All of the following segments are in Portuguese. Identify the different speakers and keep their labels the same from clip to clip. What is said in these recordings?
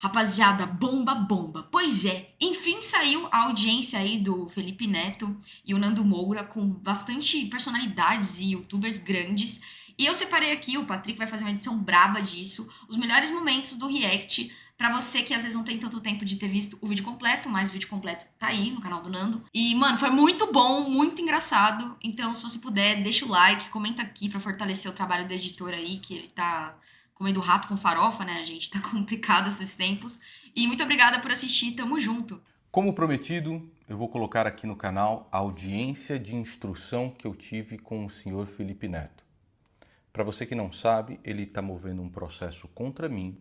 Speaker 1: Rapaziada, bomba, bomba. Pois é, enfim saiu a audiência aí do Felipe Neto e o Nando Moura com bastante personalidades e youtubers grandes. E eu separei aqui, o Patrick vai fazer uma edição braba disso, os melhores momentos do React pra você que às vezes não tem tanto tempo de ter visto o vídeo completo, mas o vídeo completo tá aí no canal do Nando. E, mano, foi muito bom, muito engraçado. Então, se você puder, deixa o like, comenta aqui pra fortalecer o trabalho do editor aí, que ele tá comendo rato com farofa, né, gente? Tá complicado esses tempos. E muito obrigada por assistir, tamo junto.
Speaker 2: Como prometido, eu vou colocar aqui no canal a audiência de instrução que eu tive com o senhor Felipe Neto. Para você que não sabe, ele está movendo um processo contra mim,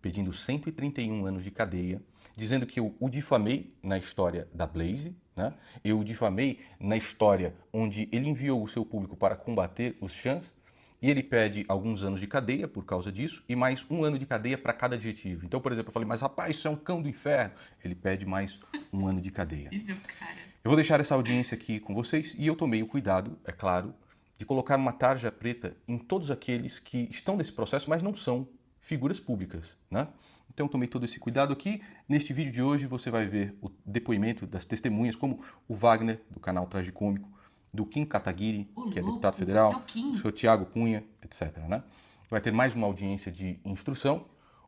Speaker 2: pedindo 131 anos de cadeia, dizendo que eu o difamei na história da Blaze, né? Eu o difamei na história onde ele enviou o seu público para combater os Chans, e ele pede alguns anos de cadeia por causa disso e mais um ano de cadeia para cada adjetivo. Então, por exemplo, eu falei, mas rapaz, isso é um cão do inferno. Ele pede mais um ano de cadeia.
Speaker 1: Meu cara.
Speaker 2: Eu vou deixar essa audiência aqui com vocês e eu tomei o cuidado, é claro, de colocar uma tarja preta em todos aqueles que estão nesse processo, mas não são figuras públicas, né? Então tomei todo esse cuidado aqui. Neste vídeo de hoje você vai ver o depoimento das testemunhas, como o Wagner, do canal Tragicômico, do Kim Kataguiri, que é deputado
Speaker 1: É o
Speaker 2: federal,
Speaker 1: Kim.
Speaker 2: o senhor Tiago Cunha, etc, né? Vai ter mais uma audiência de instrução,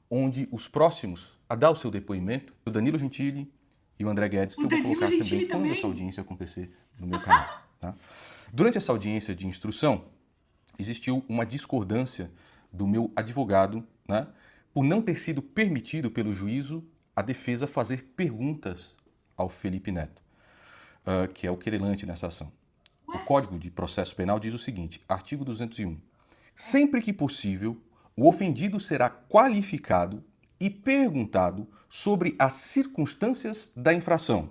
Speaker 2: onde os próximos a dar o seu depoimento, o Danilo Gentili e o André Guedes, que eu vou colocar também quando essa audiência acontecer no meu canal, tá? Durante essa audiência de instrução, existiu uma discordância do meu advogado, né, por não ter sido permitido pelo juízo a defesa fazer perguntas ao Felipe Neto, que é o querelante nessa ação. O Código de Processo Penal diz o seguinte, artigo 201. Sempre que possível, o ofendido será qualificado e perguntado sobre as circunstâncias da infração,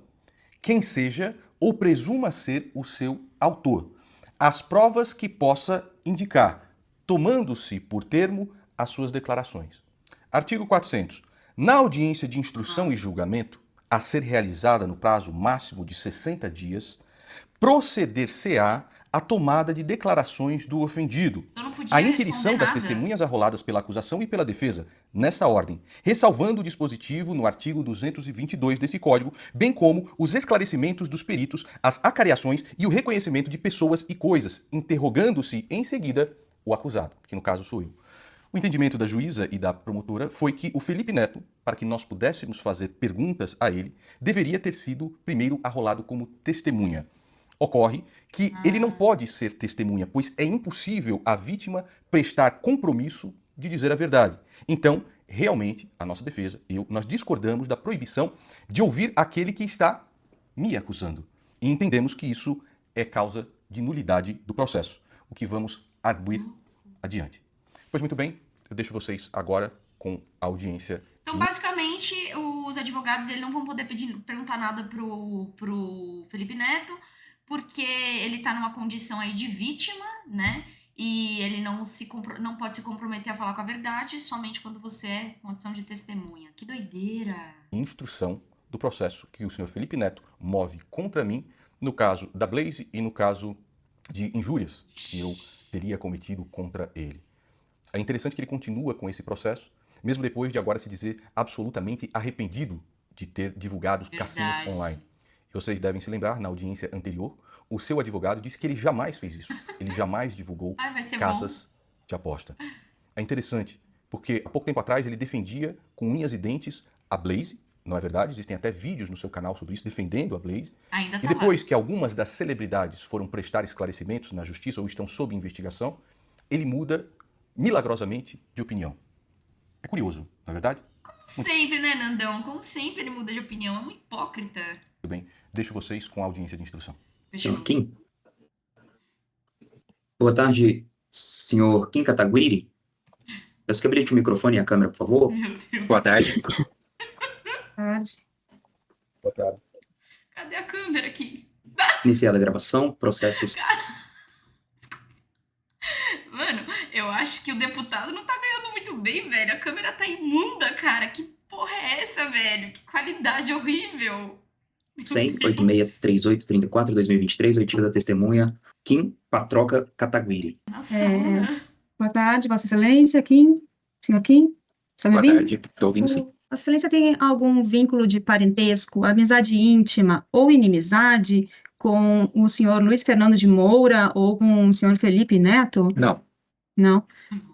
Speaker 2: quem seja ou presuma ser o seu autor, as provas que possa indicar, tomando-se por termo as suas declarações. Artigo 400. Na audiência de instrução e julgamento, a ser realizada no prazo máximo de 60 dias, proceder-se-á a tomada de declarações do ofendido,
Speaker 1: Eu não podia
Speaker 2: a inquirição
Speaker 1: responder
Speaker 2: das
Speaker 1: nada.
Speaker 2: testemunhas arroladas pela acusação e pela defesa, nesta ordem, ressalvando o dispositivo no artigo 222 desse Código, bem como os esclarecimentos dos peritos, as acariações e o reconhecimento de pessoas e coisas, interrogando-se em seguida o acusado, que no caso sou eu. O entendimento da juíza e da promotora foi que o Felipe Neto, para que nós pudéssemos fazer perguntas a ele, deveria ter sido primeiro arrolado como testemunha. Ocorre que ele não pode ser testemunha, pois é impossível a vítima prestar compromisso de dizer a verdade. Então, realmente, a nossa defesa, nós discordamos da proibição de ouvir aquele que está me acusando. E entendemos que isso é causa de nulidade do processo, o que vamos arguir adiante. Pois muito bem, eu deixo vocês agora com a audiência.
Speaker 1: Então, basicamente, os advogados ele não vão poder perguntar nada pro Felipe Neto, porque ele tá numa condição aí de vítima, né? E ele não pode se comprometer a falar com a verdade somente quando você é condição de testemunha. Que doideira!
Speaker 2: Instrução do processo que o senhor Felipe Neto move contra mim, no caso da Blaze e no caso de injúrias que eu teria cometido contra ele. É interessante que ele continua com esse processo, mesmo depois de agora se dizer absolutamente arrependido de ter divulgado os cassinos online. E vocês devem se lembrar, na audiência anterior, o seu advogado disse que ele jamais fez isso. Ele jamais divulgou casas de aposta. É interessante, porque há pouco tempo atrás ele defendia com unhas e dentes a Blaze, não é verdade? Existem até vídeos no seu canal sobre isso, defendendo a Blaze.
Speaker 1: Ainda tá
Speaker 2: E depois que algumas das celebridades foram prestar esclarecimentos na justiça ou estão sob investigação, ele muda milagrosamente de opinião. É curioso, não é verdade?
Speaker 1: Como sempre, né, Nandão? Como sempre ele muda de opinião, é um hipócrita.
Speaker 2: Tudo bem, deixo vocês com a audiência de instrução.
Speaker 3: Senhor Kim? Boa tarde, senhor Kim Kataguiri. Peço que habilite o microfone e a câmera, por favor.
Speaker 1: Meu Deus.
Speaker 3: Boa tarde.
Speaker 2: Boa tarde.
Speaker 1: Cadê a câmera aqui?
Speaker 3: Iniciada a gravação, processos.
Speaker 1: Mano, eu acho que o deputado não tá ganhando muito bem, velho. A câmera tá imunda, cara. Que porra é essa, velho? Que qualidade horrível.
Speaker 3: 100, 8638, 34, 2023, oitiva da testemunha Kim Patroca Kataguiri.
Speaker 1: Nossa, mano.
Speaker 4: Boa tarde, Vossa Excelência, Kim. Senhor Kim, está me
Speaker 3: Boa
Speaker 4: ouvindo?
Speaker 3: tarde, estou ouvindo sim.
Speaker 4: Vossa Excelência tem algum vínculo de parentesco, amizade íntima ou inimizade com o senhor Luiz Fernando de Moura ou com o senhor Felipe Neto?
Speaker 3: Não.
Speaker 4: Não.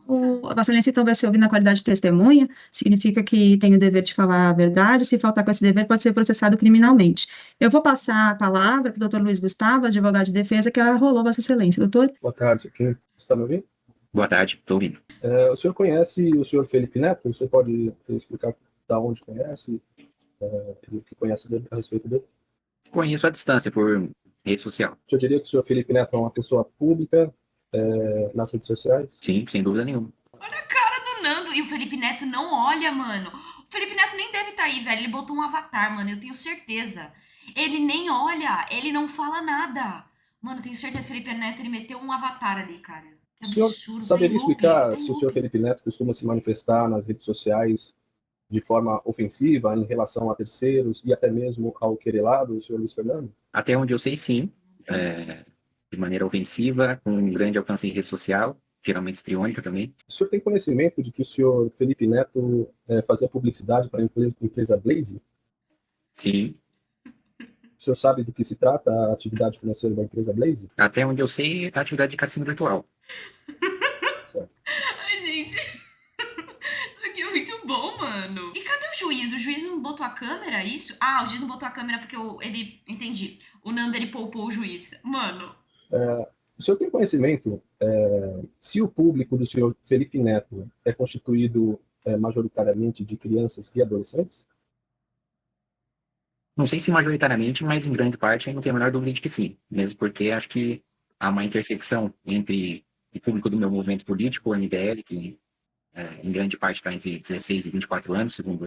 Speaker 1: Nossa.
Speaker 4: Vossa Excelência, então, vai ser ouvido na qualidade de testemunha, significa que tem o dever de falar a verdade, se faltar com esse dever, pode ser processado criminalmente. Eu vou passar a palavra para o doutor Luiz Gustavo, advogado de defesa, que arrolou Vossa Excelência. Doutor?
Speaker 5: Boa tarde, você está me ouvindo?
Speaker 3: Boa tarde, estou ouvindo.
Speaker 5: O senhor conhece o senhor Felipe Neto? O senhor pode explicar da onde conhece, o que conhece dele, a respeito dele?
Speaker 3: Conheço à distância por rede social.
Speaker 5: O senhor diria que o senhor Felipe Neto é uma pessoa pública nas redes sociais?
Speaker 3: Sim, sem dúvida nenhuma.
Speaker 1: Olha a cara do Nando. E o Felipe Neto não olha, mano. O Felipe Neto nem deve estar aí, velho. Ele botou um avatar, mano. Eu tenho certeza. Ele nem olha. Ele não fala nada. Mano, eu tenho certeza que o Felipe Neto, ele meteu um avatar ali, cara. Que
Speaker 5: O senhor
Speaker 1: absurdo.
Speaker 5: saberia
Speaker 1: Tá em looping,
Speaker 5: explicar
Speaker 1: tá em
Speaker 5: se o senhor
Speaker 1: looping.
Speaker 5: Felipe Neto costuma se manifestar nas redes sociais de forma ofensiva em relação a terceiros e até mesmo ao querelado, o senhor Luiz Fernando?
Speaker 3: Até onde eu sei, sim. De maneira ofensiva, com um grande alcance em rede social, geralmente histriônica também.
Speaker 5: O senhor tem conhecimento de que o senhor Felipe Neto fazia publicidade para a empresa Blaze?
Speaker 3: Sim.
Speaker 5: O senhor sabe do que se trata a atividade financeira da empresa Blaze?
Speaker 3: Até onde eu sei, a atividade de cassino virtual.
Speaker 5: Certo.
Speaker 1: Ai, gente. Isso aqui é muito bom, mano. E cadê o juiz? O juiz não botou a câmera, é isso? Ah, o juiz não botou a câmera porque ele... Entendi. O Nando, ele poupou o juiz. Mano.
Speaker 5: O senhor tem conhecimento se o público do senhor Felipe Neto é constituído majoritariamente de crianças e adolescentes?
Speaker 3: Não sei se majoritariamente, mas em grande parte eu não tenho a menor dúvida de que sim. Mesmo porque acho que há uma intersecção entre o público do meu movimento político, o MBL, que em grande parte está entre 16 e 24 anos, segundo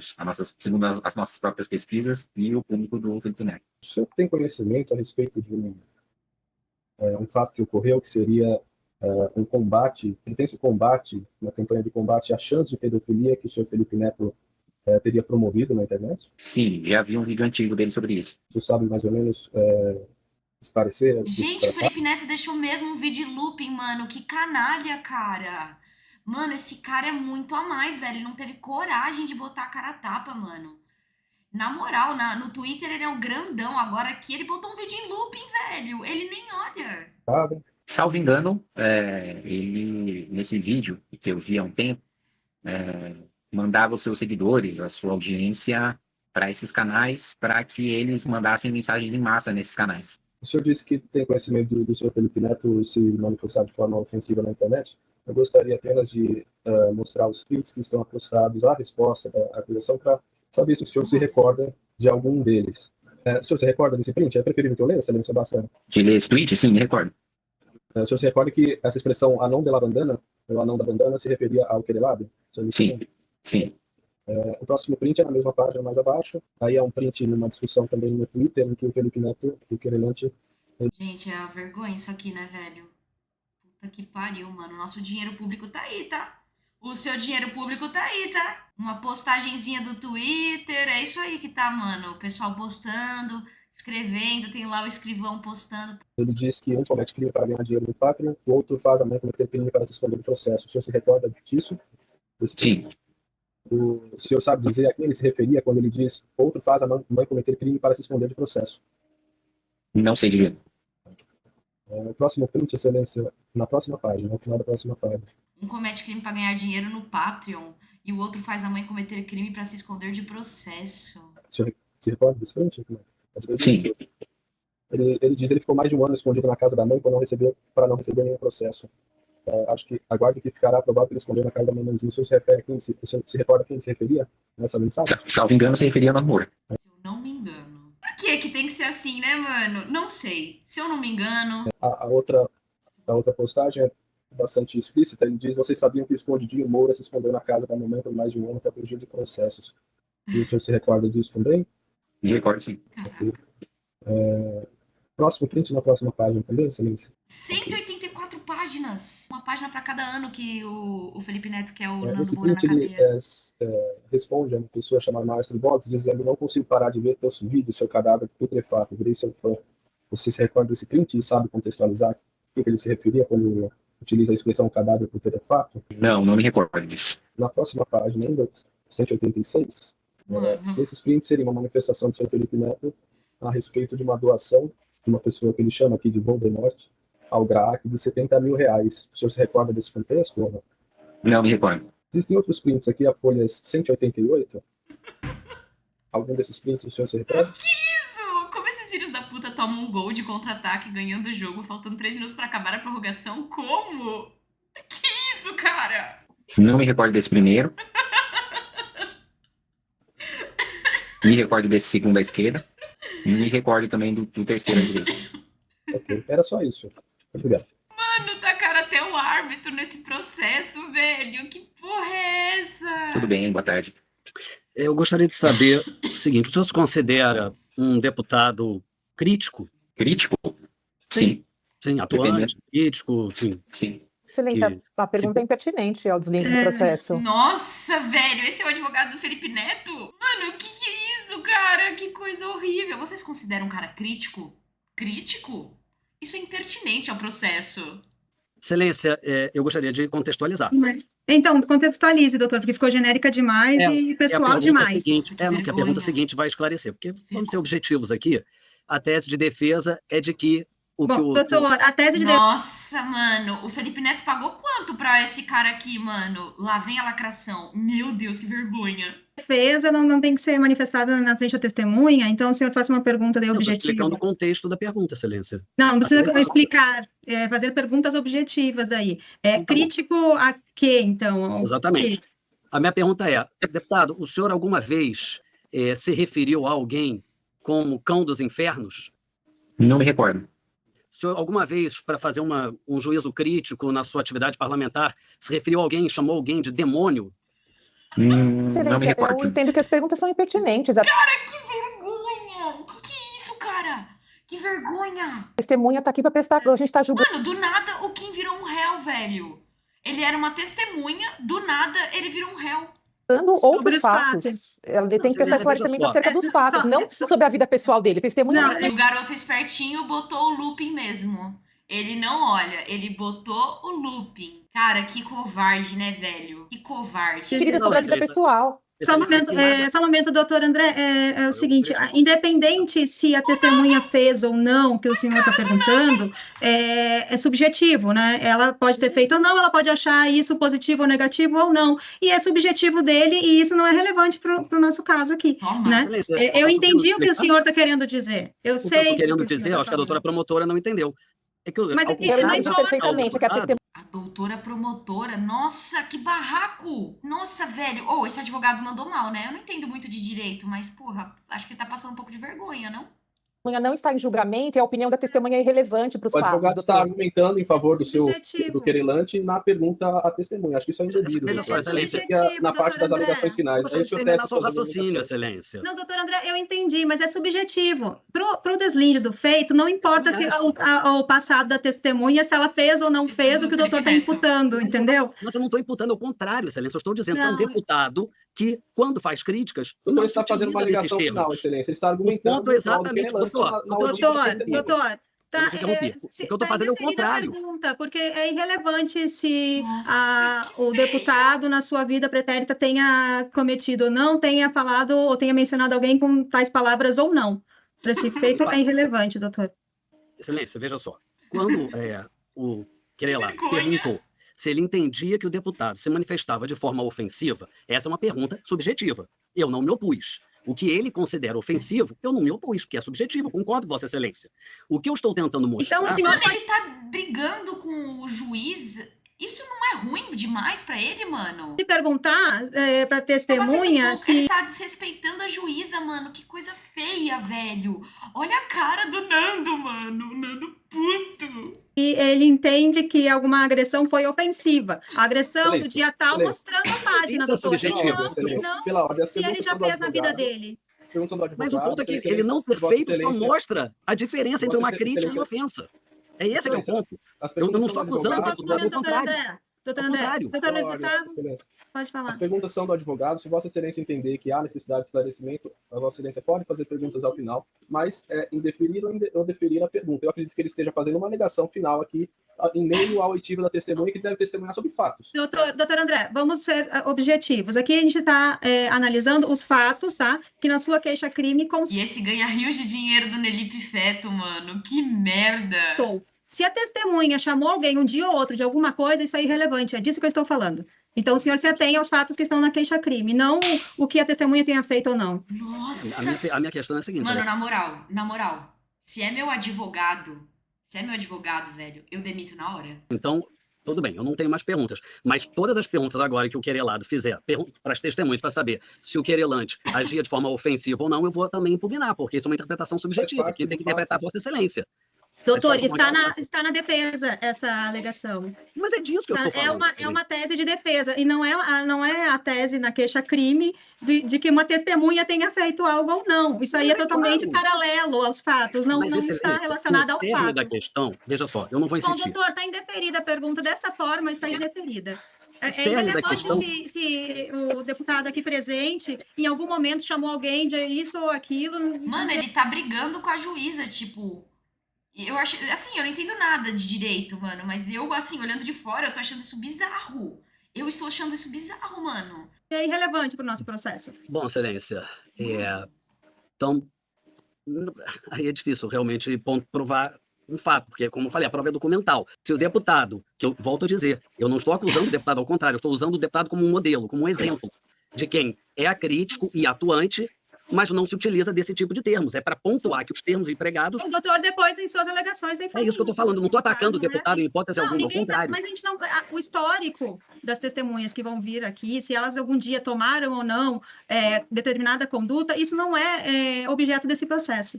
Speaker 3: as nossas próprias pesquisas, e o público do Felipe Neto.
Speaker 5: O senhor tem conhecimento a respeito de um fato que ocorreu, que seria um combate, intenso combate, uma campanha de combate à chance de pedofilia que o senhor Felipe Neto teria promovido na internet?
Speaker 3: Sim, já vi um vídeo antigo dele sobre isso.
Speaker 5: O senhor sabe mais ou menos esclarecer? do que se
Speaker 1: Gente, o
Speaker 5: trata?
Speaker 1: Felipe Neto deixou mesmo um vídeo em looping, mano. Que canalha, cara. Mano, esse cara é muito a mais, velho. Ele não teve coragem de botar a cara a tapa, mano. Na moral, no Twitter ele é um grandão. Agora aqui ele botou um vídeo em looping, velho. Ele nem olha.
Speaker 5: Sabe?
Speaker 3: Salvo engano, ele, nesse vídeo que eu vi há um tempo, mandava os seus seguidores, a sua audiência, para esses canais, para que eles mandassem mensagens em massa nesses canais.
Speaker 5: O senhor disse que tem conhecimento do senhor Felipe Neto se manifestar de forma ofensiva na internet. Eu gostaria apenas de mostrar os prints que estão postados à resposta da acusação para saber se o senhor se recorda de algum deles. O senhor se recorda desse print? É preferível que eu leia, Excelência Sebastião?
Speaker 3: De ler esse tweet? Sim, me recordo.
Speaker 5: O senhor se recorda que essa expressão anão de la bandana, o anão da bandana, se referia ao querelado?
Speaker 3: Sim, sim.
Speaker 5: O próximo print é na mesma página mais abaixo. Aí é um print numa discussão também no Twitter, em que o Felipe Neto, o querelante...
Speaker 1: Gente, é uma vergonha isso aqui, né, velho? Puta que pariu, mano. O nosso dinheiro público tá aí, tá? O seu dinheiro público tá aí, tá? Uma postagenzinha do Twitter, é isso aí que tá, mano. O pessoal postando, escrevendo, tem lá o escrivão postando.
Speaker 5: Ele diz que um comete crime para ganhar dinheiro do pátrio, o outro faz a mãe cometer crime para se esconder do processo. O senhor se recorda disso?
Speaker 3: Sim.
Speaker 5: O senhor sabe dizer a quem ele se referia quando ele diz outro faz a mãe cometer crime para se esconder de processo?
Speaker 3: Não sei dizer.
Speaker 5: O próximo print, Excelência, na próxima página, no final da próxima página.
Speaker 1: Um comete crime pra ganhar dinheiro no Patreon e o outro faz a mãe cometer crime pra se esconder de processo.
Speaker 5: O senhor se recorda desse print?
Speaker 3: Sim.
Speaker 5: Ele diz que ele ficou mais de um ano escondido na casa da mãe para não receber nenhum processo. Acho que aguarde que ficará aprovado que ele escondeu na casa da mãezinha. O senhor se recorda a quem se referia nessa mensagem?
Speaker 3: Salvo engano, se referia a Nando Moura.
Speaker 1: Se eu não me engano. Por que tem que ser assim, né, mano? Não sei. Se eu não me engano.
Speaker 5: A outra postagem é bastante explícita. Ele diz: vocês sabiam que o escondidinho Moura se escondeu na casa da mamãe por mais de um ano para fugir de processos. E o senhor se recorda disso também?
Speaker 3: Me recordo, sim.
Speaker 1: Caraca.
Speaker 5: Próximo print na próxima página também, Excelência?
Speaker 1: 184 páginas. Uma página pra cada ano que o Felipe Neto quer o
Speaker 5: Esse
Speaker 1: Nando Moura na
Speaker 5: print ele
Speaker 1: cadeia.
Speaker 5: responde a uma pessoa chamada Maestro Box, dizendo: não consigo parar de ver teus vídeos, seu cadáver putrefato, virei seu fã. Você se recorda desse print e sabe contextualizar o que ele se referia quando utiliza a expressão cadáver putrefato?
Speaker 3: Não me recordo disso.
Speaker 5: Na próxima página, ainda, 186,
Speaker 1: Mano.
Speaker 5: Esses prints seriam uma manifestação do senhor Felipe Neto a respeito de uma doação de uma pessoa que ele chama aqui de Voldemort ao GRAAC de R$70 mil. O senhor se recorda desse contexto ou não?
Speaker 3: Não me recordo.
Speaker 5: Existem outros prints aqui, a folhas 188. Algum desses prints o senhor se recorda?
Speaker 1: Que isso? Como esses filhos da puta tomam um gol de contra-ataque ganhando o jogo, faltando 3 minutos pra acabar a prorrogação? Como? Que isso, cara?
Speaker 3: Não me recordo desse primeiro. Me recordo desse segundo à esquerda. E me recordo também do terceiro à direita.
Speaker 5: Ok, era só isso. Obrigado.
Speaker 1: Mano, tacaram até o árbitro nesse processo, velho. Que porra é essa?
Speaker 3: Tudo bem, boa tarde.
Speaker 6: Eu gostaria de saber o seguinte: o senhor se considera um deputado crítico?
Speaker 3: Crítico? Sim.
Speaker 6: Sim, atuante, crítico, sim.
Speaker 3: Sim.
Speaker 7: Excelência, a pergunta é impertinente ao deslinde do processo.
Speaker 1: Nossa, velho, esse é o advogado do Felipe Neto? Mano, que é isso, cara? Que coisa horrível. Vocês consideram um cara crítico? Crítico? Isso é impertinente ao processo.
Speaker 6: Excelência, eu gostaria de contextualizar.
Speaker 4: Então, contextualize, doutor, porque ficou genérica demais e pessoal demais.
Speaker 6: Seguinte,
Speaker 1: Nossa, que
Speaker 6: que a pergunta
Speaker 1: vergonha.
Speaker 6: seguinte vai esclarecer, porque vamos ser objetivos aqui. A tese de defesa é de que
Speaker 4: Bom, doutor, a tese de
Speaker 1: Nossa, mano, o Felipe Neto pagou quanto pra esse cara aqui, mano? Lá vem a lacração. Meu Deus, que vergonha.
Speaker 4: defesa não tem que ser manifestada na frente da testemunha, então o senhor faça uma pergunta daí
Speaker 6: Eu estou
Speaker 4: objetiva.
Speaker 6: explicando o contexto da pergunta, Excelência.
Speaker 4: Não precisa explicar, fazer perguntas objetivas daí.
Speaker 6: Então, tá
Speaker 4: Crítico a quê, então? Ao
Speaker 6: Exatamente.
Speaker 4: quê?
Speaker 6: A minha pergunta é, deputado, o senhor alguma vez se referiu a alguém como cão dos infernos?
Speaker 3: Não me recordo.
Speaker 6: O senhor alguma vez, para fazer um juízo crítico na sua atividade parlamentar, se referiu a alguém, chamou alguém de demônio?
Speaker 3: Não me
Speaker 7: Excelência,
Speaker 3: recordo.
Speaker 7: eu entendo que as perguntas são impertinentes. A
Speaker 1: Que vergonha. Que é isso, cara? Que vergonha.
Speaker 7: testemunha está aqui para prestar. A gente está julgando.
Speaker 1: Mano, do nada o Kim virou um réu, velho. Ele era uma testemunha, do nada ele virou um réu.
Speaker 4: Sobre
Speaker 7: Outros
Speaker 4: os
Speaker 7: fatos.
Speaker 4: fatos.
Speaker 7: Ela tem que
Speaker 6: Excelência,
Speaker 7: prestar esclarecimento
Speaker 6: veja só.
Speaker 7: acerca dos fatos, não sobre a vida pessoal dele. Testemunha
Speaker 4: Não,
Speaker 1: E o garoto espertinho botou o looping mesmo. Ele não olha, ele botou o looping. Cara, que covarde, né, velho? Que covarde.
Speaker 7: querida sobre a vida
Speaker 6: Excelência.
Speaker 7: pessoal.
Speaker 4: Só um momento, doutor André, é o seguinte, independente se a testemunha fez ou não, que o senhor está perguntando, é subjetivo, né? Ela pode ter feito ou não, ela pode achar isso positivo ou negativo ou não, e é subjetivo dele, e isso não é relevante para o nosso caso aqui,
Speaker 1: Toma.
Speaker 4: né?
Speaker 6: Excelência,
Speaker 4: Eu entendi o que o
Speaker 6: explicar?
Speaker 4: senhor está querendo dizer, eu
Speaker 6: O que eu
Speaker 4: sei
Speaker 6: estou querendo
Speaker 4: o que o
Speaker 6: dizer,
Speaker 4: senhor
Speaker 6: acho que a doutora promotora não entendeu. É que
Speaker 4: Mas
Speaker 6: ao
Speaker 4: é que
Speaker 7: Eu
Speaker 6: contrário
Speaker 4: não
Speaker 7: entendi
Speaker 6: da-
Speaker 7: perfeitamente que a
Speaker 6: ao
Speaker 7: testemunha.
Speaker 1: A doutora promotora, nossa, que barraco! Nossa, velho. Esse advogado mandou mal, né? Eu não entendo muito de direito, mas, porra, acho que ele tá passando um pouco de vergonha, não?
Speaker 7: Não está em julgamento e a opinião da testemunha é irrelevante para os
Speaker 5: O
Speaker 7: fatos.
Speaker 5: advogado está
Speaker 7: doutor.
Speaker 5: argumentando em favor
Speaker 4: Subjetivo.
Speaker 5: do querelante na pergunta à testemunha. Acho que isso é indevido.
Speaker 6: Veja só, Excelência.
Speaker 5: Fica na parte das
Speaker 4: doutor André.
Speaker 5: alegações finais.
Speaker 6: Gostaria de
Speaker 5: Esse eu
Speaker 6: terminar
Speaker 5: testo
Speaker 6: seu
Speaker 5: das
Speaker 6: raciocínio,
Speaker 5: limitações.
Speaker 6: Excelência.
Speaker 4: Não, doutor André, eu entendi, mas é subjetivo. Pro deslinde do feito, não importa se o passado da testemunha, se ela fez ou não fez o que o doutor está imputando, entendeu?
Speaker 6: Mas eu não estou imputando, ao contrário, Excelência. Eu estou dizendo que é um
Speaker 4: Não.
Speaker 6: deputado que, quando faz críticas,
Speaker 5: O
Speaker 6: não
Speaker 5: doutor
Speaker 6: se
Speaker 5: está fazendo uma
Speaker 6: utiliza
Speaker 5: alegação
Speaker 6: desses
Speaker 5: final,
Speaker 6: termos.
Speaker 5: Excelência. Ele está argumentando.
Speaker 6: ponto é exatamente,
Speaker 5: o querelante
Speaker 6: doutor.
Speaker 5: na audiência da testemunha.
Speaker 4: Doutor,
Speaker 6: Eu vou te interromper. O que eu tô fazendo é o contrário.
Speaker 4: Pergunta, porque é irrelevante se
Speaker 1: Nossa,
Speaker 4: o deputado na sua vida pretérita tenha cometido ou não, tenha falado ou tenha mencionado alguém com tais palavras ou não. Para esse feito é irrelevante, doutor.
Speaker 6: Excelência, veja só. Quando o querelado perguntou se ele entendia que o deputado se manifestava de forma ofensiva, essa é uma pergunta subjetiva. Eu não me opus. O que ele considera ofensivo, eu não me opus, porque é subjetivo, concordo, Vossa Excelência. O que eu estou tentando mostrar...
Speaker 4: Então, o senhor
Speaker 1: Mano, ele tá brigando com o juiz. Isso não é ruim demais pra ele, mano?
Speaker 4: pode perguntar para testemunha se
Speaker 1: Ele tá desrespeitando a juíza, mano. Que coisa feia, velho. Olha a cara do Nando, mano. O Nando puto.
Speaker 4: ele entende que alguma agressão foi ofensiva. A agressão do
Speaker 5: Excelência,
Speaker 4: dia tal,
Speaker 5: excelência.
Speaker 4: mostrando a página,
Speaker 6: Isso é
Speaker 4: doutor.
Speaker 6: subjetivo.
Speaker 4: Não,
Speaker 5: Pela ordem, as
Speaker 4: se ele
Speaker 5: perguntas
Speaker 4: já
Speaker 5: são do
Speaker 4: fez na vida
Speaker 5: advogado,
Speaker 4: dele.
Speaker 5: perguntas são do advogado,
Speaker 6: Mas o ponto é que
Speaker 5: Vossa
Speaker 6: ele não ter
Speaker 5: Excelência,
Speaker 6: feito só
Speaker 5: Vossa
Speaker 6: mostra a diferença entre uma
Speaker 5: Vossa
Speaker 6: crítica e
Speaker 5: Excelência.
Speaker 6: ofensa. É esse que é o ponto.
Speaker 5: As
Speaker 6: Eu não
Speaker 5: perguntas
Speaker 6: estou
Speaker 5: são do
Speaker 6: acusando
Speaker 5: advogado,
Speaker 6: o deputado, ao
Speaker 4: Doutor
Speaker 6: contrário.
Speaker 4: André, Doutor
Speaker 6: Ao
Speaker 4: André,
Speaker 6: contrário.
Speaker 4: doutor Luiz
Speaker 5: Olha,
Speaker 4: Gustavo,
Speaker 5: Excelência.
Speaker 4: pode
Speaker 5: As
Speaker 4: falar.
Speaker 5: perguntas são do advogado. Se Vossa Excelência entender que há necessidade de esclarecimento, a Vossa Excelência pode fazer perguntas ao final, mas indeferir ou deferir a pergunta. Eu acredito que ele esteja fazendo uma alegação final aqui, em meio à oitiva da testemunha, que deve testemunhar sobre fatos.
Speaker 4: Doutor André, vamos ser objetivos. Aqui a gente está analisando os fatos, tá? Que na sua queixa-crime
Speaker 1: E esse ganha rios de dinheiro do Nelipe Feto, mano. Que merda.
Speaker 4: constou. Se a testemunha chamou alguém um dia ou outro de alguma coisa, isso é irrelevante. É disso que eu estou falando. Então, o senhor se atém aos fatos que estão na queixa-crime, não o que a testemunha tenha feito ou não.
Speaker 1: Nossa.
Speaker 6: A minha questão é a seguinte,
Speaker 1: Mano,
Speaker 6: né?
Speaker 1: na moral, se é meu advogado, velho, eu demito na hora.
Speaker 6: Então, tudo bem, eu não tenho mais perguntas. Mas todas as perguntas agora que o querelado fizer para as testemunhas para saber se o querelante agia de forma ofensiva ou não, eu vou também impugnar, porque isso é uma interpretação subjetiva. Quem tem que interpretar é Vossa Excelência.
Speaker 4: Doutor,
Speaker 6: É só uma
Speaker 4: está na defesa essa alegação.
Speaker 6: Mas é disso que eu estou falando.
Speaker 4: É uma tese de defesa, e não é a tese na queixa-crime de que uma testemunha tenha feito algo ou não. Isso aí é totalmente paralelo aos fatos, não está relacionado ao fato.
Speaker 6: Da questão, veja só, eu não vou
Speaker 4: Bom,
Speaker 6: insistir.
Speaker 4: doutor, está indeferida a pergunta dessa forma, está indeferida. É
Speaker 6: Cerne da
Speaker 4: irrelevante
Speaker 6: questão-
Speaker 4: se o deputado aqui presente, em algum momento, chamou alguém de isso ou aquilo.
Speaker 1: Mano, ele tá brigando com a juíza, tipo. Eu acho. Assim, eu não entendo nada de direito, mano. Mas eu, assim, olhando de fora, eu tô achando isso bizarro. Eu estou achando isso bizarro, mano.
Speaker 4: É irrelevante para o nosso processo.
Speaker 6: Bom, Excelência, então, aí é difícil realmente provar um fato, porque, como eu falei, a prova é documental. Se o deputado, que eu volto a dizer, eu não estou acusando o deputado, ao contrário, eu estou usando o deputado como um modelo, como um exemplo de quem é acrítico e atuante, mas não se utiliza desse tipo de termos. É para pontuar que os termos empregados.
Speaker 4: O doutor, depois, em suas alegações, tem
Speaker 6: É isso que eu estou falando, não estou atacando o deputado em hipótese alguma, ao contrário.
Speaker 4: Mas a gente não. O histórico das testemunhas que vão vir aqui, se elas algum dia tomaram ou não determinada conduta, isso não é objeto desse processo.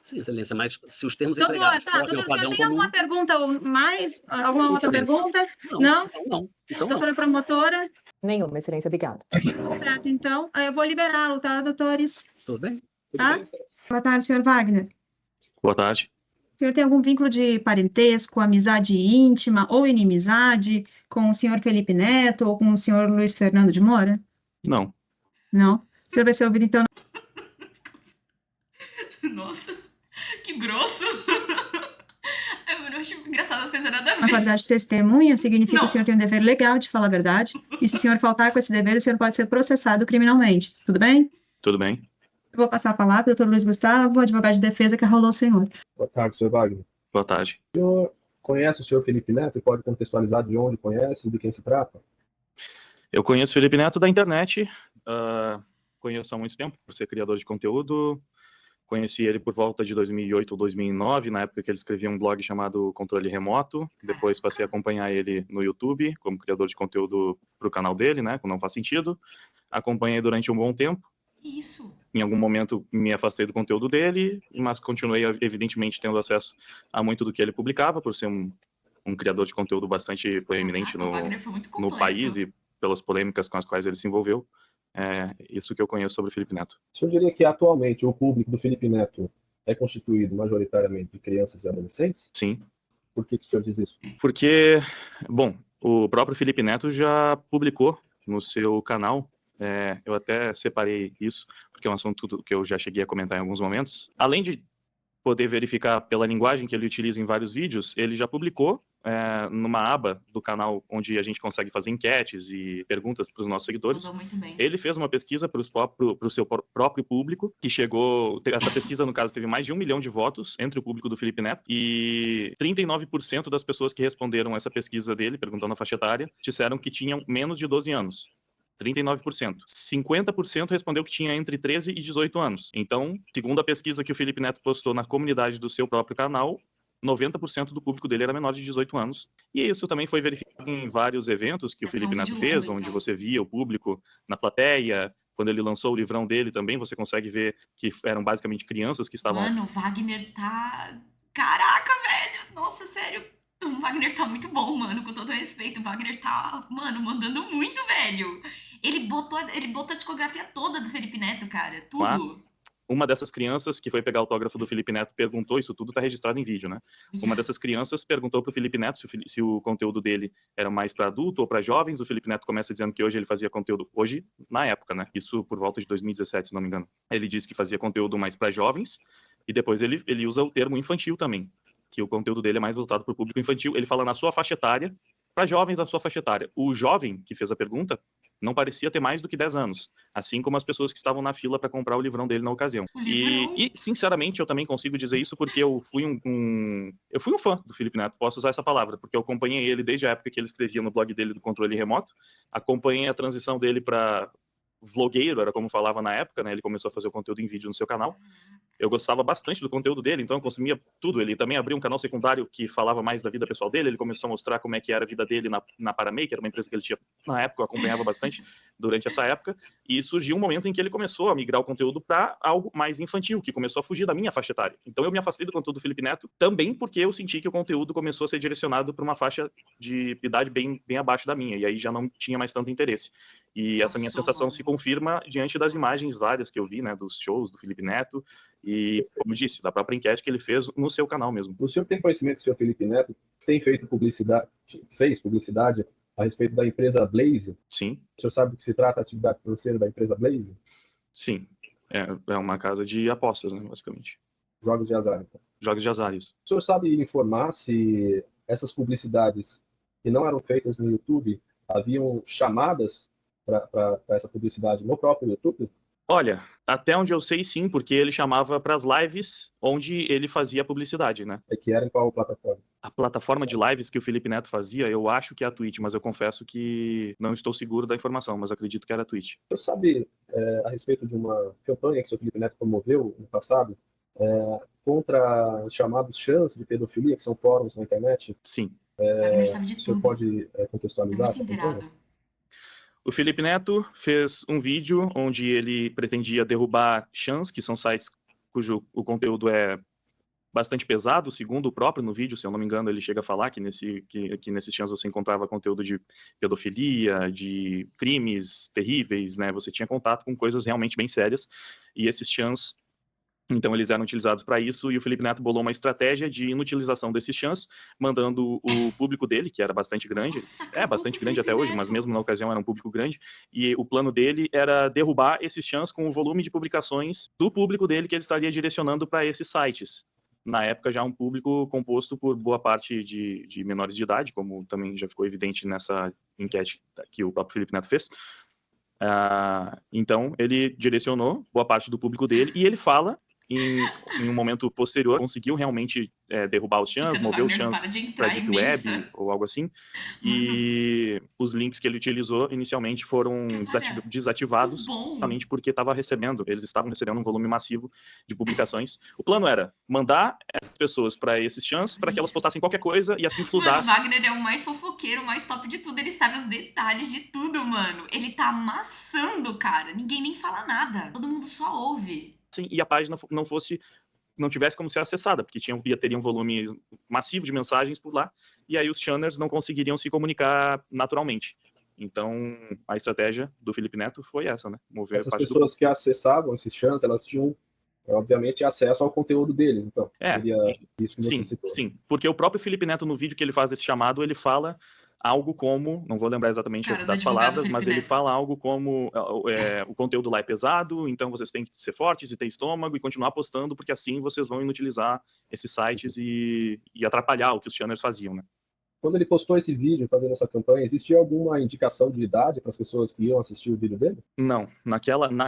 Speaker 6: Sim, Excelência, mas se os termos
Speaker 4: Doutor,
Speaker 6: empregados
Speaker 4: doutor,
Speaker 6: fossem o
Speaker 4: o senhor
Speaker 6: padrão
Speaker 4: tem
Speaker 6: comum...
Speaker 4: alguma pergunta ou mais? Alguma outra pergunta?
Speaker 6: Não? Então não.
Speaker 4: Doutora promotora?
Speaker 7: Nenhuma, excelência, obrigada.
Speaker 4: Certo, então, eu vou liberá-lo, tá, doutores?
Speaker 6: Tudo bem?
Speaker 4: Tá? Boa tarde, senhor Wagner.
Speaker 8: Boa tarde.
Speaker 4: O senhor tem algum vínculo de parentesco, amizade íntima ou inimizade com o senhor Felipe Neto ou com o senhor Luiz Fernando de Moura?
Speaker 8: Não.
Speaker 4: Não? O senhor vai ser ouvido, então,
Speaker 1: Nossa, que grosso. Eu acho engraçado as coisas nada a
Speaker 4: na
Speaker 1: ver.
Speaker 4: qualidade de testemunha, significa
Speaker 1: Não.
Speaker 4: que o senhor tem o dever legal de falar a verdade, e se o senhor faltar com esse dever, o senhor pode ser processado criminalmente. Tudo bem?
Speaker 8: Tudo bem?
Speaker 4: Eu vou passar a palavra para o doutor Luiz Gustavo, advogado de defesa que arrolou o senhor.
Speaker 5: Boa tarde, senhor Wagner.
Speaker 8: Boa tarde.
Speaker 5: O senhor conhece o senhor Felipe Neto e pode contextualizar de onde conhece, de quem se trata?
Speaker 8: Eu conheço o Felipe Neto da internet, conheço há muito tempo, por ser criador de conteúdo. Conheci ele por volta de 2008 ou 2009, na época que ele escrevia um blog chamado Controle Remoto. Depois passei a acompanhar ele no YouTube, como criador de conteúdo para o canal dele, né, que não faz sentido. Acompanhei durante um bom tempo.
Speaker 1: Isso.
Speaker 8: Em algum momento me afastei do conteúdo dele, mas continuei, evidentemente, tendo acesso a muito do que ele publicava, por ser um criador de conteúdo bastante proeminente
Speaker 1: O Wagner foi muito completo.
Speaker 8: no país e pelas polêmicas com as quais ele se envolveu. É isso que eu conheço sobre o Felipe Neto.
Speaker 5: O senhor diria que atualmente o público do Felipe Neto é constituído majoritariamente de crianças e adolescentes?
Speaker 8: Sim,
Speaker 5: Por que o senhor diz isso?
Speaker 8: porque, bom, o próprio Felipe Neto já publicou no seu canal, eu até separei isso, porque é um assunto que eu já cheguei a comentar em alguns momentos. Além de poder verificar pela linguagem que ele utiliza em vários vídeos, ele já publicou numa aba do canal onde a gente consegue fazer enquetes e perguntas para os nossos seguidores.
Speaker 1: Mandou muito bem.
Speaker 8: Ele fez uma pesquisa para o seu próprio público, que chegou... Essa pesquisa, no caso, teve mais de 1 milhão de votos entre o público do Felipe Neto, e 39% das pessoas que responderam essa pesquisa dele, perguntando a faixa etária, disseram que tinham menos de 12 anos. 39%. 50% respondeu que tinha entre 13 e 18 anos. Então, segundo a pesquisa que o Felipe Neto postou na comunidade do seu próprio canal, 90% do público dele era menor de 18 anos. E isso também foi verificado em vários eventos que o Felipe Neto fez, onde você via o público na plateia. Quando ele lançou o livrão dele também, você consegue ver que eram basicamente crianças que estavam...
Speaker 1: Mano, o Wagner tá... Caraca, velho! Nossa, sério. O Wagner tá muito bom, mano, com todo respeito. O Wagner tá, mano, mandando muito, velho. Ele botou a discografia toda do Felipe Neto, cara. Tudo.
Speaker 8: uma dessas crianças que foi pegar o autógrafo do Felipe Neto perguntou, isso tudo está registrado em vídeo, né? Uma dessas crianças perguntou para o Felipe Neto se o conteúdo dele era mais para adulto ou para jovens. O Felipe Neto começa dizendo que hoje ele fazia conteúdo, hoje, na época, né? Isso por volta de 2017, se não me engano. Ele disse que fazia conteúdo mais para jovens e depois ele usa o termo infantil também, que o conteúdo dele é mais voltado para o público infantil. Ele fala na sua faixa etária, para jovens da sua faixa etária. O jovem que fez a pergunta não parecia ter mais do que 10 anos, assim como as pessoas que estavam na fila para comprar o livrão dele na ocasião. E, sinceramente, eu também consigo dizer isso porque eu fui eu fui um fã do Felipe Neto, posso usar essa palavra, porque eu acompanhei ele desde a época que ele escrevia no blog dele do Controle Remoto, acompanhei a transição dele para vlogueiro, era como falava na época, né? Ele começou a fazer o conteúdo em vídeo no seu canal. Eu gostava bastante do conteúdo dele, então eu consumia tudo. Ele também abriu um canal secundário que falava mais da vida pessoal dele. Ele começou a mostrar como é que era a vida dele na Paramay, que era uma empresa que ele tinha na época, eu acompanhava bastante durante essa época. E surgiu um momento em que ele começou a migrar o conteúdo para algo mais infantil, que começou a fugir da minha faixa etária. Então eu me afastei do conteúdo do Felipe Neto também porque eu senti que o conteúdo começou a ser direcionado para uma faixa de idade bem abaixo da minha, e aí já não tinha mais tanto interesse. E essa minha sensação se confirma diante das imagens várias que eu vi, né, dos shows do Felipe Neto e, como eu disse, da própria enquete que ele fez no seu canal mesmo.
Speaker 5: O senhor tem conhecimento que o senhor Felipe Neto fez publicidade a respeito da empresa Blaze?
Speaker 8: Sim.
Speaker 5: O senhor sabe do que se trata a atividade financeira da empresa Blaze?
Speaker 8: Sim. É uma casa de apostas, né, basicamente.
Speaker 5: Jogos de azar, então.
Speaker 8: Jogos de azar, isso.
Speaker 5: O senhor sabe informar se essas publicidades que não eram feitas no YouTube haviam chamadas para essa publicidade no próprio YouTube?
Speaker 8: Olha, até onde eu sei, sim, porque ele chamava para as lives onde ele fazia a publicidade, né?
Speaker 5: É que era em qual plataforma?
Speaker 8: A plataforma de lives que o Felipe Neto fazia, eu acho que é a Twitch, mas eu confesso que não estou seguro da informação, mas acredito que era a Twitch.
Speaker 5: O senhor sabe a respeito de uma campanha que o senhor Felipe Neto promoveu no passado contra os chamados chans de pedofilia, que são fóruns na internet?
Speaker 8: Sim.
Speaker 1: Sabe de
Speaker 5: O senhor
Speaker 1: tudo.
Speaker 5: pode contextualizar
Speaker 1: Muito
Speaker 5: essa campanha?
Speaker 1: inteirado.
Speaker 8: O Felipe Neto fez um vídeo onde ele pretendia derrubar chans, que são sites cujo o conteúdo é bastante pesado, segundo o próprio no vídeo, se eu não me engano, ele chega a falar que nesses chans você encontrava conteúdo de pedofilia, de crimes terríveis, né? Você tinha contato com coisas realmente bem sérias, e esses chans, então eles eram utilizados para isso, e o Felipe Neto bolou uma estratégia de inutilização desses chans, mandando o público dele, que era bastante grande, bastante grande até hoje, mas mesmo na ocasião era um público grande, e o plano dele era derrubar esses chans com o volume de publicações do público dele que ele estaria direcionando para esses sites. Na época já um público composto por boa parte de menores de idade, como também já ficou evidente nessa enquete que o próprio Felipe Neto fez. Então ele direcionou boa parte do público dele, e ele fala em um momento posterior, conseguiu realmente derrubar os chans, mover os chans para a Deep Web ou algo assim, e os links que ele utilizou inicialmente foram desativados, justamente porque eles estavam recebendo um volume massivo de publicações. O plano era mandar as pessoas para esses chans para que elas postassem qualquer coisa e assim fludassem.
Speaker 1: Mano, o Wagner é o mais fofoqueiro, o mais top de tudo, ele sabe os detalhes de tudo, mano. Ele tá amassando, cara, ninguém nem fala nada, todo mundo só ouve.
Speaker 8: E a página não tivesse como ser acessada, porque teria um volume massivo de mensagens por lá, e aí os channers não conseguiriam se comunicar naturalmente. Então, a estratégia do Felipe Neto foi essa, né? Mover
Speaker 5: essas pessoas que acessavam esses channels, elas tinham, obviamente, acesso ao conteúdo deles, então. Seria isso que você citou.
Speaker 8: Sim, porque o próprio Felipe Neto, no vídeo que ele faz esse chamado, ele fala algo como, não vou lembrar exatamente das palavras, mas ele fala algo como o conteúdo lá é pesado, então vocês têm que ser fortes e ter estômago e continuar postando, porque assim vocês vão inutilizar esses sites e atrapalhar o que os channers faziam, né?
Speaker 5: Quando ele postou esse vídeo fazendo essa campanha, existia alguma indicação de idade para as pessoas que iam assistir o vídeo dele?
Speaker 8: Não,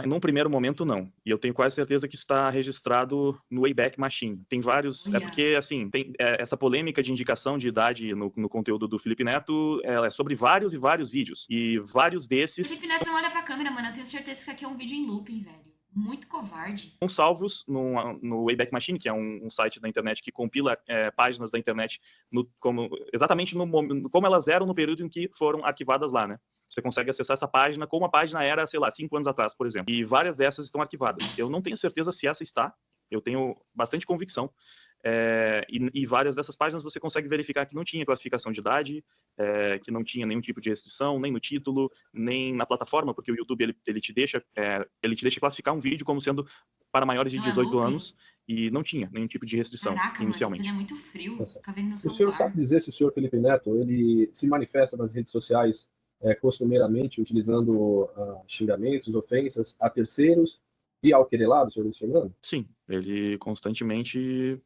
Speaker 8: num primeiro momento não. E eu tenho quase certeza que isso está registrado no Wayback Machine. Tem vários, porque assim, tem essa polêmica de indicação de idade no conteúdo do Felipe Neto, ela é sobre vários e vários vídeos. E vários desses...
Speaker 1: Felipe Neto não olha pra câmera, mano, eu tenho certeza que isso aqui é um vídeo em looping, velho. Muito covarde.
Speaker 8: São salvos no Wayback Machine, que é um site da internet que compila páginas da internet exatamente como elas eram no período em que foram arquivadas lá, né? Você consegue acessar essa página como a página era, sei lá, 5 anos atrás, por exemplo. E várias dessas estão arquivadas. Eu não tenho certeza se essa está, eu tenho bastante convicção. E várias dessas páginas você consegue verificar que não tinha classificação de idade, que não tinha nenhum tipo de restrição, nem no título, nem na plataforma, porque o YouTube ele te deixa classificar um vídeo como sendo para maiores de
Speaker 1: Não é
Speaker 8: 18
Speaker 1: looping?
Speaker 8: anos e não tinha nenhum tipo de restrição
Speaker 1: Caraca, mano,
Speaker 8: inicialmente.
Speaker 1: ele é muito frio.
Speaker 5: Tá certo.
Speaker 1: Fica vendo no
Speaker 5: O senhor
Speaker 1: celular.
Speaker 5: sabe dizer se o senhor Felipe Neto ele se manifesta nas redes sociais costumeiramente utilizando xingamentos, ofensas a terceiros e ao querelado, senhor Luiz Fernando?
Speaker 8: Sim, ele constantemente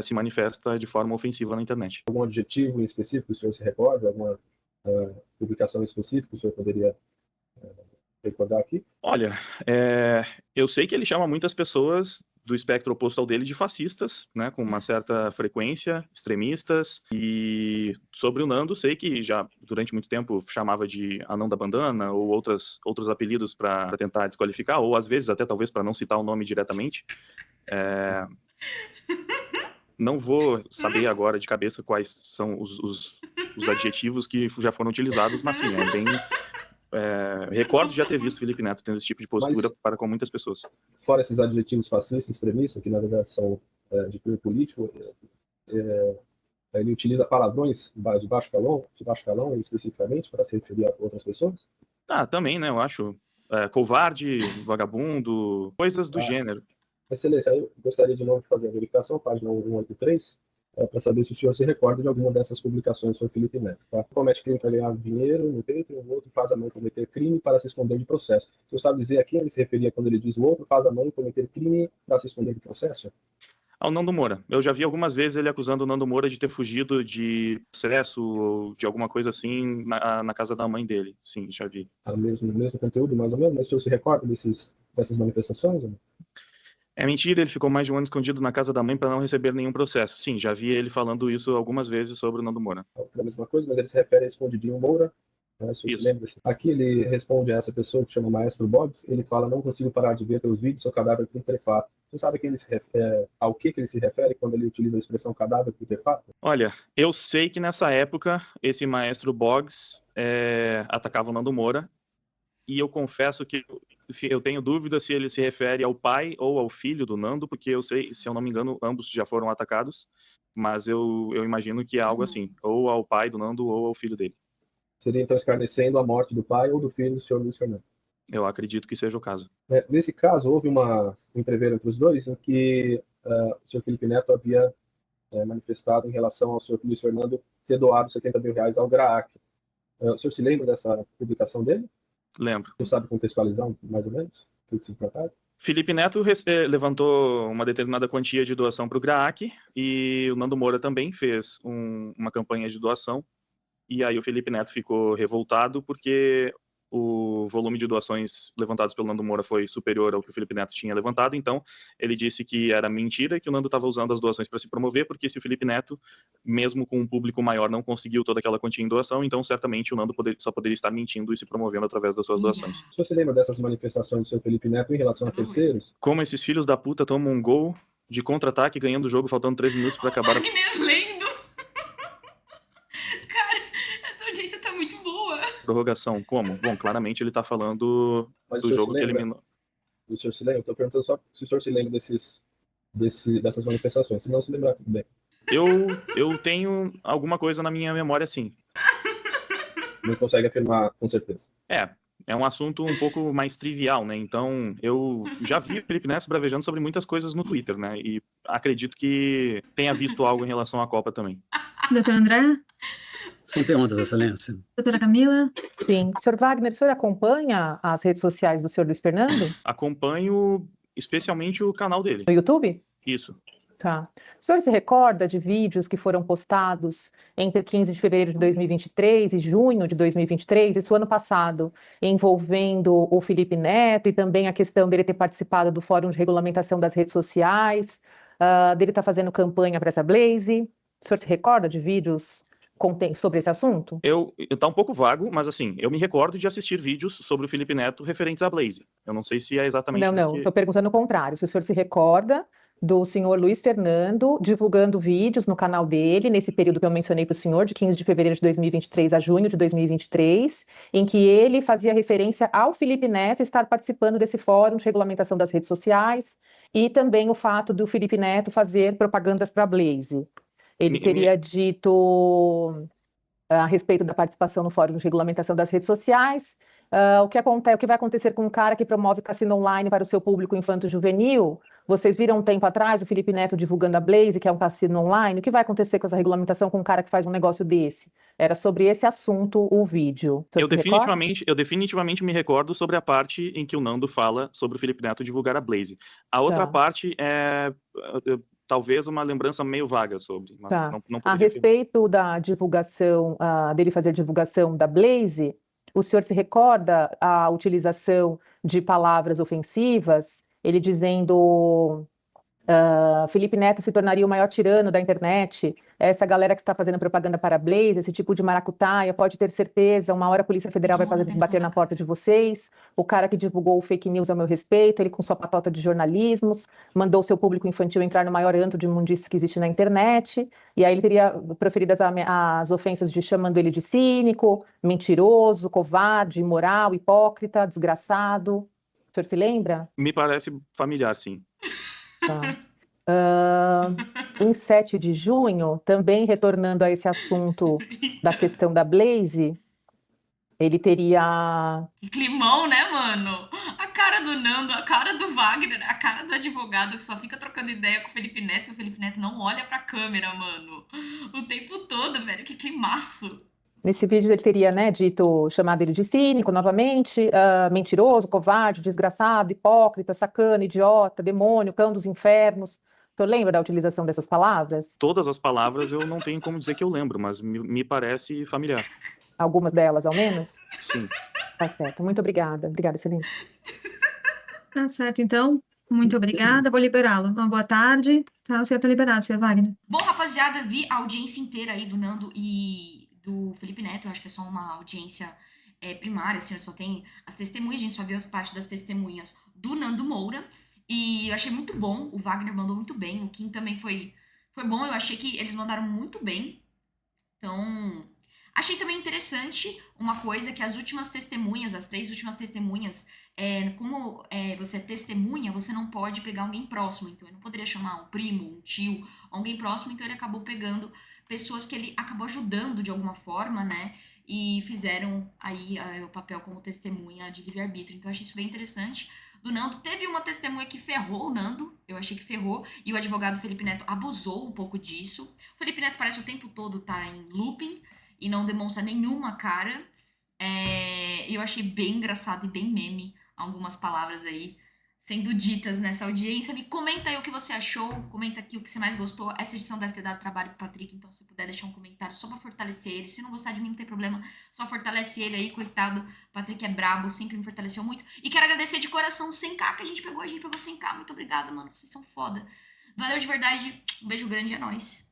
Speaker 8: se manifesta de forma ofensiva na internet.
Speaker 5: Algum adjetivo em específico que o senhor se recorda? Alguma publicação específica que o senhor poderia recordar aqui?
Speaker 8: Olha, eu sei que ele chama muitas pessoas do espectro oposto ao dele de fascistas, né, com uma certa frequência, extremistas, e sobre o Nando, sei que já durante muito tempo chamava de anão da bandana ou outros apelidos para tentar desqualificar, ou às vezes até talvez para não citar o nome diretamente. Não vou saber agora de cabeça quais são os adjetivos que já foram utilizados, mas sim, recordo de já ter visto Felipe Neto tendo esse tipo de postura para com muitas pessoas.
Speaker 5: Fora esses adjetivos fascistas, extremistas, que na verdade são de cunho político, ele utiliza palavrões de baixo calão especificamente para se referir a outras pessoas?
Speaker 8: Também, né, eu acho. Covarde, vagabundo, coisas do gênero.
Speaker 5: Excelência, eu gostaria de novo de fazer a verificação, página 183, para saber se o senhor se recorda de alguma dessas publicações sobre Felipe Neto. Tá? Comete crime para ganhar dinheiro no peito, e o outro faz a mão cometer crime para se esconder de processo. O senhor sabe dizer a quem ele se referia quando ele diz o outro faz a mão cometer crime para se esconder de processo?
Speaker 8: Ao Nando Moura. Eu já vi algumas vezes ele acusando o Nando Moura de ter fugido de processo ou de alguma coisa assim na casa da mãe dele. Sim, já vi.
Speaker 5: Mesmo conteúdo, mais ou menos, mas o senhor se recorda dessas manifestações?
Speaker 8: É mentira, ele ficou mais de um ano escondido na casa da mãe para não receber nenhum processo. Sim, já vi ele falando isso algumas vezes sobre o Nando Moura.
Speaker 5: É a mesma coisa, mas ele se refere a escondidinho Moura. Né, se você lembra. Aqui ele responde a essa pessoa que chama Maestro Bobs, ele fala, não consigo parar de ver teus vídeos, seu cadáver putrefato. Você sabe ao que ele se refere quando ele utiliza a expressão cadáver putrefato?
Speaker 8: Olha, eu sei que nessa época esse Maestro Boggs atacava o Nando Moura, e eu confesso que eu tenho dúvida se ele se refere ao pai ou ao filho do Nando, porque eu sei, se eu não me engano, ambos já foram atacados, mas eu imagino que é algo assim, ou ao pai do Nando ou ao filho dele.
Speaker 5: Seria então escarnecendo a morte do pai ou do filho do senhor Luiz Fernando?
Speaker 8: Eu acredito que seja o caso.
Speaker 5: Nesse caso, houve um entreveiro entre os dois, em que o senhor Felipe Neto havia manifestado em relação ao senhor Luiz Fernando ter doado R$70 mil ao GRAAC. O senhor se lembra dessa publicação dele?
Speaker 8: Lembro.
Speaker 5: O senhor sabe contextualizar mais ou menos o que se tratava?
Speaker 8: Felipe Neto levantou uma determinada quantia de doação para o GRAAC e o Nando Moura também fez uma campanha de doação. E aí o Felipe Neto ficou revoltado porque o volume de doações levantados pelo Nando Moura foi superior ao que o Felipe Neto tinha levantado, então ele disse que era mentira, que o Nando estava usando as doações para se promover, porque se o Felipe Neto, mesmo com um público maior, não conseguiu toda aquela quantia em doação, então certamente o Nando só poderia estar mentindo e se promovendo através das suas doações.
Speaker 5: O senhor se lembra dessas manifestações do senhor Felipe Neto em relação a terceiros?
Speaker 8: Como esses filhos da puta tomam um gol de contra-ataque ganhando o jogo faltando 3 minutos para acabar...
Speaker 1: lendo! Cara, essa audiência tá muito boa.
Speaker 8: Prorrogação, como? Bom, claramente ele tá falando do jogo que eliminou.
Speaker 5: O senhor se lembra? Eu tô perguntando só se o senhor se lembra dessas manifestações. Se não se lembrar, tudo bem.
Speaker 8: Eu tenho alguma coisa na minha memória, sim.
Speaker 5: Não consegue afirmar com certeza.
Speaker 8: É um assunto um pouco mais trivial, né? Então, eu já vi o Felipe Neto bravejando sobre muitas coisas no Twitter, né? E acredito que tenha visto algo em relação à Copa também.
Speaker 4: Doutor André?
Speaker 6: Sem perguntas, Excelência.
Speaker 4: Doutora Camila?
Speaker 7: Sim. Sr. Wagner, o senhor acompanha as redes sociais do senhor Luiz Fernando?
Speaker 8: Acompanho especialmente o canal dele.
Speaker 7: No YouTube?
Speaker 8: Isso.
Speaker 7: Tá. O senhor se recorda de vídeos que foram postados entre 15 de fevereiro de 2023 e junho de 2023, isso ano passado, envolvendo o Felipe Neto e também a questão dele ter participado do Fórum de Regulamentação das Redes Sociais, dele estar fazendo campanha para essa Blaze? O senhor se recorda de vídeos sobre esse assunto?
Speaker 8: Tá um pouco vago, mas assim, eu me recordo de assistir vídeos sobre o Felipe Neto referentes à Blaze. Eu não sei se é exatamente...
Speaker 7: Não, estou perguntando o contrário. Se o senhor se recorda do senhor Luiz Fernando divulgando vídeos no canal dele, nesse período que eu mencionei para o senhor, de 15 de fevereiro de 2023 a junho de 2023, em que ele fazia referência ao Felipe Neto estar participando desse fórum de regulamentação das redes sociais e também o fato do Felipe Neto fazer propagandas para a Blaze. Ele teria dito a respeito da participação no Fórum de Regulamentação das Redes Sociais, o que vai acontecer com um cara que promove cassino online para o seu público infanto-juvenil? Vocês viram um tempo atrás o Felipe Neto divulgando a Blaze, que é um cassino online? O que vai acontecer com essa regulamentação com um cara que faz um negócio desse? Era sobre esse assunto o vídeo.
Speaker 8: Eu definitivamente me recordo sobre a parte em que o Nando fala sobre o Felipe Neto divulgar a Blaze. A outra parte é talvez uma lembrança meio vaga sobre, mas não
Speaker 7: A
Speaker 8: poderia ter.
Speaker 7: respeito da divulgação, dele fazer divulgação da Blaze, o senhor se recorda a utilização de palavras ofensivas, ele dizendo Felipe Neto se tornaria o maior tirano da internet, essa galera que está fazendo propaganda para a Blaze, esse tipo de maracutaia, pode ter certeza, uma hora a Polícia Federal vai bater na porta de vocês, o cara que divulgou o fake news a meu respeito, ele com sua patota de jornalismos, mandou seu público infantil entrar no maior antro de imundície que existe na internet, e aí ele teria proferido as ofensas de chamando ele de cínico, mentiroso, covarde, imoral, hipócrita, desgraçado. O senhor se lembra?
Speaker 8: Me parece familiar, sim.
Speaker 7: Tá. Em 7 de junho, também retornando a esse assunto da questão da Blaze, ele teria...
Speaker 1: Que climão, né, mano? A cara do Nando, a cara do Wagner, a cara do advogado que só fica trocando ideia com o Felipe Neto, e o Felipe Neto não olha pra câmera, mano. O tempo todo, velho, que climaço.
Speaker 7: Nesse vídeo ele teria, né, chamado ele de cínico novamente, mentiroso, covarde, desgraçado, hipócrita, sacana, idiota, demônio, cão dos infernos. O senhor lembra da utilização dessas palavras?
Speaker 8: Todas as palavras eu não tenho como dizer que eu lembro, mas me parece familiar.
Speaker 7: Algumas delas, ao menos?
Speaker 8: Sim.
Speaker 7: Tá certo. Muito obrigada. Obrigada, excelente.
Speaker 4: Tá certo, então. Muito obrigada. Vou liberá-lo. Uma boa tarde. Tá, o senhor tá liberado, senhor Wagner.
Speaker 1: Bom, rapaziada, vi a audiência inteira aí do Nando e do Felipe Neto. Eu acho que é só uma audiência primária, assim, só tem as testemunhas, a gente só viu as partes das testemunhas do Nando Moura. E eu achei muito bom, o Wagner mandou muito bem, o Kim também foi bom, eu achei que eles mandaram muito bem. Então, achei também interessante uma coisa que as últimas testemunhas, as 3 últimas testemunhas, como você é testemunha, você não pode pegar alguém próximo. Então, ele não poderia chamar um primo, um tio, alguém próximo. Então, ele acabou pegando pessoas que ele acabou ajudando de alguma forma, né? E fizeram aí o papel como testemunha de livre-arbítrio. Então, eu achei isso bem interessante. Do Nando, teve uma testemunha que ferrou o Nando, eu achei que ferrou, e o advogado Felipe Neto abusou um pouco disso. O Felipe Neto parece o tempo todo tá em looping e não demonstra nenhuma cara. Eu achei bem engraçado e bem meme algumas palavras aí sendo ditas nessa audiência. Me comenta aí o que você achou, comenta aqui o que você mais gostou. Essa edição deve ter dado trabalho pro Patrick, então se puder deixar um comentário só pra fortalecer ele. Se não gostar de mim, não tem problema, só fortalece ele aí, coitado. O Patrick é brabo, sempre me fortaleceu muito. E quero agradecer de coração 100k que a gente pegou 100k. Muito obrigada, mano, vocês são foda. Valeu de verdade, um beijo grande, é nóis.